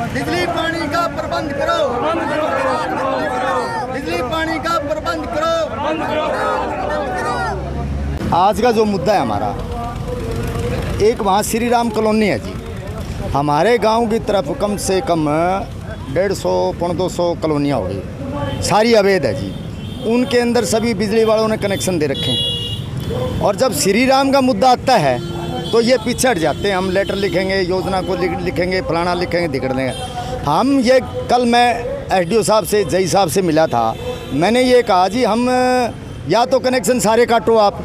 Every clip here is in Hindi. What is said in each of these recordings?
बिजली पानी का प्रबंध करो, बिजली पानी का प्रबंध करो। आज का जो मुद्दा है हमारा, एक वहाँ श्री राम कॉलोनी है जी। हमारे गांव की तरफ कम से कम 150-200 कॉलोनियाँ हो गई, सारी अवैध है जी। उनके अंदर सभी बिजली वालों ने कनेक्शन दे रखे हैं, और जब श्री राम का मुद्दा आता है तो ये पीछे हट जाते हैं। हम लेटर लिखेंगे, योजना को लिखेंगे, फलाना लिखेंगे, दिखड़ देंगे। हम ये कल मैं एसडीओ साहब से, जई साहब से मिला था। मैंने ये कहा जी, हम या तो कनेक्शन सारे काटो आप,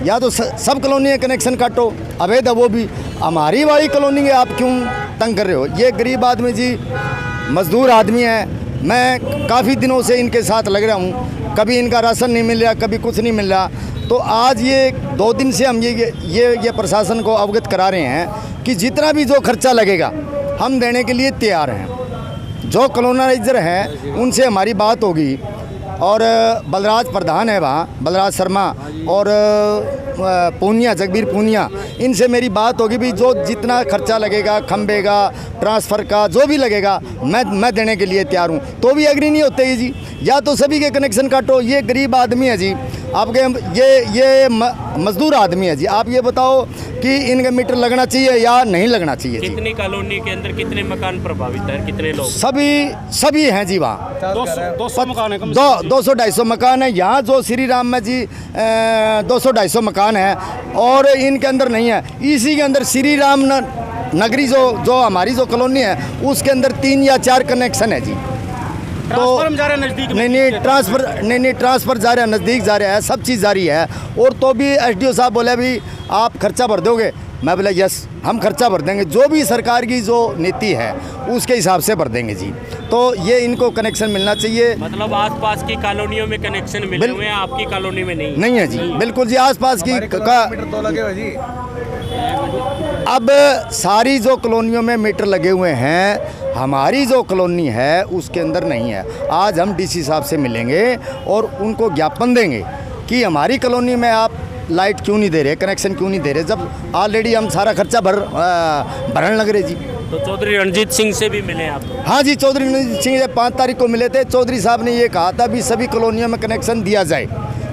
या तो सब कॉलोनी के कनेक्शन काटो, अवैध है वो भी। हमारी वाली कॉलोनी के आप क्यों तंग कर रहे हो? ये गरीब आदमी जी, मजदूर आदमी है। मैं काफ़ी दिनों से इनके साथ लग रहा हूँ, कभी इनका राशन नहीं मिल रहा, कभी कुछ नहीं मिल रहा। तो आज ये 2 दिन से हम ये प्रशासन को अवगत करा रहे हैं कि जितना भी जो खर्चा लगेगा हम देने के लिए तैयार हैं। जो कॉलोनाइजर हैं उनसे हमारी बात होगी, और बलराज प्रधान है वहाँ, बलराज शर्मा, और पूनिया, जगबीर पूनिया, इनसे मेरी बात होगी भी जो जितना खर्चा लगेगा, खंबे का, ट्रांसफ़र का, जो भी लगेगा मैं देने के लिए तैयार हूँ। तो भी एग्री नहीं होते ही जी। या तो सभी के कनेक्शन काटो। ये गरीब आदमी है जी, आपके ये मजदूर आदमी है जी। आप ये बताओ कि इनका मीटर लगना चाहिए या नहीं लगना चाहिए जी? कितनी कॉलोनी के अंदर कितने मकान प्रभावित है, कितने लोग? सभी हैं जी वहाँ। 200 मकान है, 200-250 मकान है यहाँ। जो श्री राम में जी 200-250 मकान है, और इनके अंदर नहीं है। इसी के अंदर श्री राम नगरी जो हमारी जो कॉलोनी है, उसके अंदर 3 या 4 कनेक्शन है जी। तो नजदीक नहीं, ट्रांसफ़र जा रहा है, नज़दीक जा रहा है, सब चीज़ जारी है। और तो भी एसडीओ साहब बोले भी आप खर्चा भर दोगे। मैं बोला यस, हम खर्चा भर देंगे, जो भी सरकार की जो नीति है उसके हिसाब से भर देंगे जी। तो ये इनको कनेक्शन मिलना चाहिए। मतलब आसपास की कॉलोनियों में कनेक्शन मिले हुए हैं, आपकी कॉलोनी में नहीं है जी। बिल्कुल जी, आसपास की अब सारी जो कॉलोनियों में मीटर लगे हुए हैं, हमारी जो कॉलोनी है उसके अंदर नहीं है। आज हम डीसी साहब से मिलेंगे और उनको ज्ञापन देंगे कि हमारी कॉलोनी में आप लाइट क्यों नहीं दे रहे, कनेक्शन क्यों नहीं दे रहे, जब ऑलरेडी हम सारा खर्चा भरने लग रहे जी। तो चौधरी रणजीत सिंह से भी मिले आप? हाँ जी, चौधरी रणजीत सिंह से 5 तारीख को मिले थे। चौधरी साहब ने ये कहा था भी सभी कॉलोनियों में कनेक्शन दिया जाए।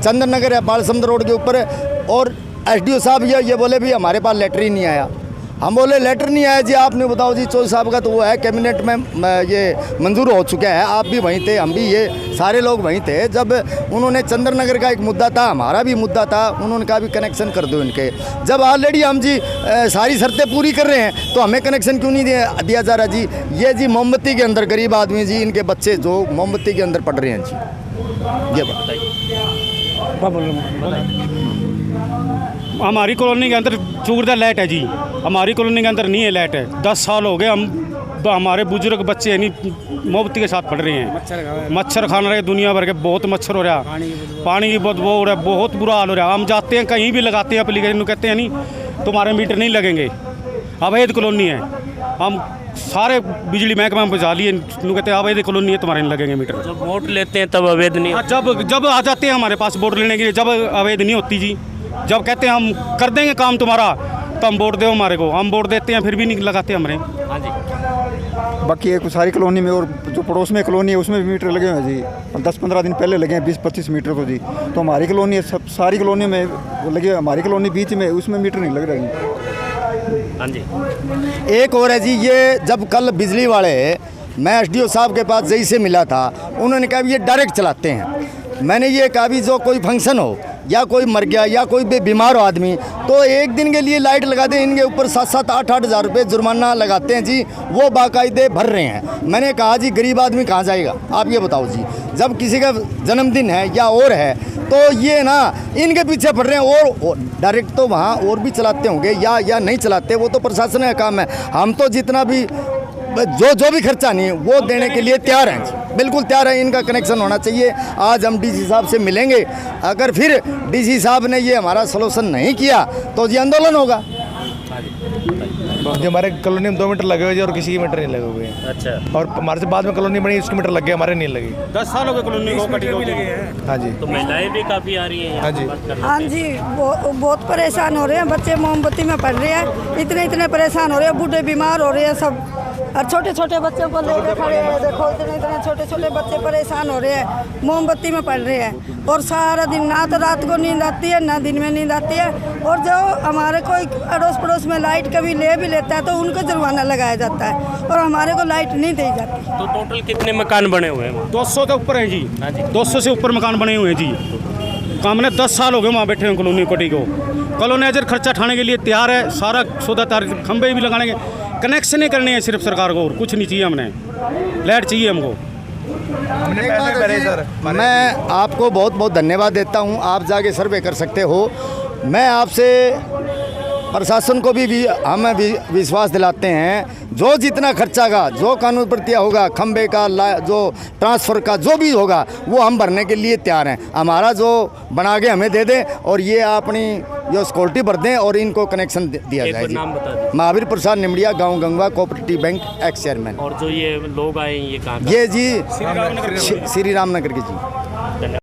चंदन नगर है, बालसमुद्र रोड के ऊपर है। और एसडीओ साहब ये बोले भी हमारे पास लेटर ही नहीं आया। हम बोले लेटर नहीं आया जी, आपने बताओ जी। चौधरी साहब का तो वो है कैबिनेट में ये मंजूर हो चुका है। आप भी वहीं थे, हम भी, ये सारे लोग वहीं थे जब उन्होंने चंदन नगर का एक मुद्दा था, हमारा भी मुद्दा था। उन्होंने कहा भी कनेक्शन कर दो इनके। जब ऑलरेडी हम जी सारी शर्तें पूरी कर रहे हैं तो हमें कनेक्शन क्यों नहीं दिया जा रहा जी? ये जी मोमबत्ती के अंदर गरीब आदमी जी, इनके बच्चे जो मोमबत्ती के अंदर पढ़ रहे हैं जी। ये बताइए। हमारी कॉलोनी के अंदर चूरदा लाइट है जी। हमारी कॉलोनी के अंदर नहीं है लाइट है। 10 साल हो गए हमारे बुजुर्ग बच्चे नहीं मोमबत्ती के साथ पढ़ रहे हैं। मच्छर खाना रहे, दुनिया भर के बहुत मच्छर हो रहा, पानी की बहुत वो हो रहा है, बहुत बुरा हाल हो रहा है। हम जाते हैं कहीं भी लगाते हैं एप्लीकेशन, कहते हैं नहीं तुम्हारे मीटर नहीं लगेंगे, अवैध कॉलोनी है। हम सारे बिजली महकमा में बजा लिए, कहते हैं अवैध कॉलोनी है, तुम्हारे नहीं लगेंगे मीटर। जब वोट लेते हैं तब अवैध नहीं? जब आ जाते हैं हमारे पास वोट लेने के लिए, जब अवैध नहीं होती जी। जब कहते हैं हम कर देंगे काम तुम्हारा तो हम वोट दो हमारे को, हम वोट देते हैं फिर भी नहीं लगाते हमारे। हाँ जी। बाकी एक सारी कॉलोनी में और जो पड़ोस में कॉलोनी है उसमें भी मीटर लगे हुए हैं जी। 10-15 दिन पहले लगे हैं 20-25 मीटर को जी। तो हमारी कॉलोनी है, सब सारी कॉलोनी में लगे, हमारी कॉलोनी बीच में, उसमें मीटर नहीं लग रहा जी। हाँ जी। एक और है जी, ये जब कल बिजली वाले, मैं एसडीओ साहब के पास जई से मिला था, उन्होंने कहा ये डायरेक्ट चलाते हैं। मैंने ये कहा भी जो कोई फंक्शन हो या कोई मर गया या कोई बीमार हो आदमी, तो एक दिन के लिए लाइट लगा दें। इनके ऊपर 7-7, 8-8 हज़ार रुपये जुर्माना लगाते हैं जी, वो बाकायदे भर रहे हैं। मैंने कहा जी गरीब आदमी कहाँ जाएगा? आप ये बताओ जी। जब किसी का जन्मदिन है या और है तो ये ना इनके पीछे पड़ रहे हैं। और डायरेक्ट तो वहाँ और भी चलाते होंगे या नहीं चलाते, वो तो प्रशासन का काम है। हम तो जितना भी जो भी खर्चा नहीं है वो देने के लिए तैयार हैं जी, बिल्कुल तैयार है। इनका कनेक्शन होना चाहिए। आज हम डीसी साहब से मिलेंगे, अगर फिर डीसी साहब ने ये हमारा सलूशन नहीं किया तो ये आंदोलन होगा। जो हमारे कॉलोनी में 2 मीटर लगे हुए जी और किसी की मीटर नहीं लगे हुए हैं। अच्छा, और हमारे से बाद में कॉलोनी बनी उसके मीटर लग गए, हमारे नहीं लगे। 10 साल हो गए कॉलोनी को कटी को। हाँ जी, तो महिलाएं भी काफ़ी आ रही हैं यहाँ हाँ जी। बात करने हाँ के लिए। जी, बहुत परेशान हो रहे हैं बच्चे, मोमबत्ती में पड़ रहे हैं, इतने परेशान हो रहे हैं, बूढ़े बीमार हो रहे हैं सब, और छोटे छोटे बच्चों को लेकर खड़े हैं, देखो इतने छोटे छोटे बच्चे परेशान हो रहे हैं, मोमबत्ती में पड़ रहे हैं, और सारा दिन ना तो रात को नींद आती है ना दिन में नींद आती है, और जो हमारे कोई अड़ोस पड़ोस में लाइट कभी ले भी लेता है तो उनको जुर्माना लगाया जाता है, और हमारे को लाइट नहीं दी जाती। तो टोटल कितने मकान बने हुए हैं वहाँ? 200 के ऊपर है जी। हाँ जी। 200 से ऊपर मकान बने हुए हैं जी। हमने 10 साल हो गए वहाँ बैठे हैं कॉलोनी कोटी को। कॉलोनाइजर खर्चा उठाने के लिए तैयार है, सारा सौदा तार, खंभे भी लगाने के, कनेक्शन ही करने हैं सिर्फ सरकार को, और कुछ नहीं चाहिए हमने, लाइट चाहिए हमको। हमने पैसे भरे सर। मैं आपको बहुत बहुत धन्यवाद देता हूं, आप जाके सर्वे कर सकते हो। मैं आपसे प्रशासन को भी हम विश्वास दिलाते हैं, जो जितना खर्चा का, जो कानून प्रक्रिया होगा, खंबे का, जो ट्रांसफ़र का, जो भी होगा वो हम भरने के लिए तैयार हैं। हमारा जो बना के हमें दे दें और ये अपनी जो सिक्योरिटी भर दें और इनको कनेक्शन दिया एक जाए। बार जी। नाम बता दीजिए। महावीर प्रसाद निमड़िया, गाँव Gangwa, cooperative bank x chairman. और जो ये लोग आए हैं ये कहाँ का? ये जी श्री राम नगर के जी। धन्यवाद।